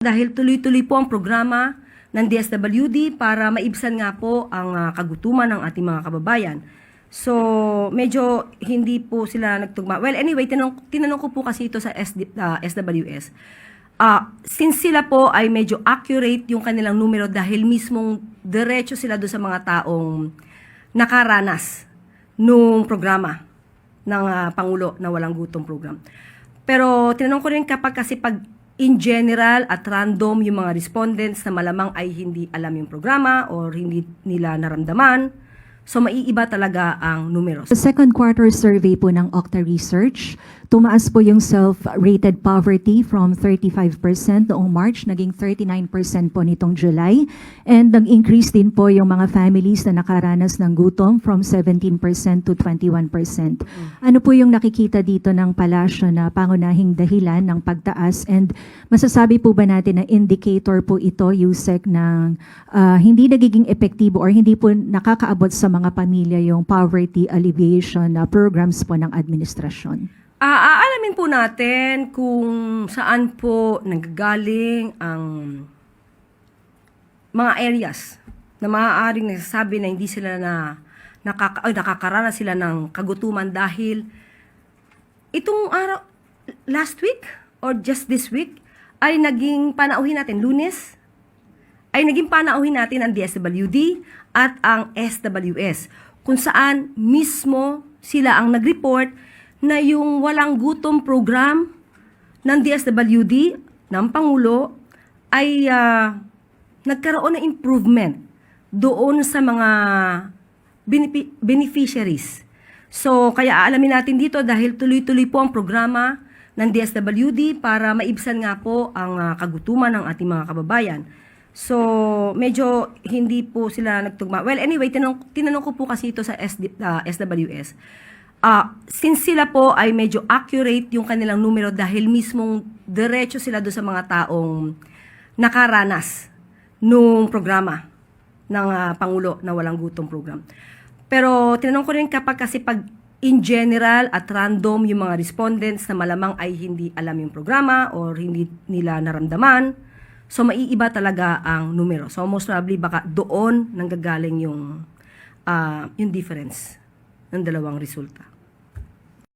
dahil tuloy-tuloy po ang programa ng DSWD para maibsan nga po ang kagutuman ng ating mga kababayan. So, medyo hindi po sila nagtugma. Well, anyway, tinanong ko po kasi ito sa SWS. Since sila po ay medyo accurate yung kanilang numero dahil mismong diretso sila doon sa mga taong nakaranas nung programa ng Pangulo na Walang Gutom program. Pero tinanong ko rin kapag kasi pag in general at random yung mga respondents na malamang ay hindi alam yung programa or hindi nila naramdaman, so maiiba talaga ang numero. Sa second quarter survey po ng Okta Research, tumaas po yung self-rated poverty from 35% noong March, naging 39% po nitong July. And nag-increase din po yung mga families na nakaranas ng gutom from 17% to 21%. Ano po yung nakikita dito ng palasyo na pangunahing dahilan ng pagtaas? And masasabi po ba natin na indicator po ito, Yusek, ng hindi nagiging epektibo or hindi po nakakaabot sa mga pamilya yung poverty alleviation programs po ng administrasyon? Aalamin po natin kung saan po nanggagaling ang mga areas na maaaring nagsasabi na hindi sila nakakaranas sila ng kagutuman dahil itong araw, last week or just this week ay naging panauhin natin, Lunes, ay naging panauhin natin ang DSWD at ang SWS kung saan mismo sila ang nag-report na yung walang gutom program ng DSWD, ng Pangulo, ay nagkaroon ng improvement doon sa mga beneficiaries. So, kaya aalamin natin dito dahil tuloy-tuloy po ang programa ng DSWD para maibsan nga po ang kagutuman ng ating mga kababayan. So, medyo hindi po sila nagtugma. Well, anyway, tinanong ko po kasi ito sa SWS. Since sila po ay medyo accurate yung kanilang numero dahil mismong diretso sila doon sa mga taong nakaranas nung programa ng Pangulo na Walang Gutom program. Pero tinanong ko rin kapag kasi pag in general at random yung mga respondents na malamang ay hindi alam yung programa or hindi nila naramdaman, so maiiba talaga ang numero. So most probably baka doon nanggagaling yung difference ng dalawang resulta.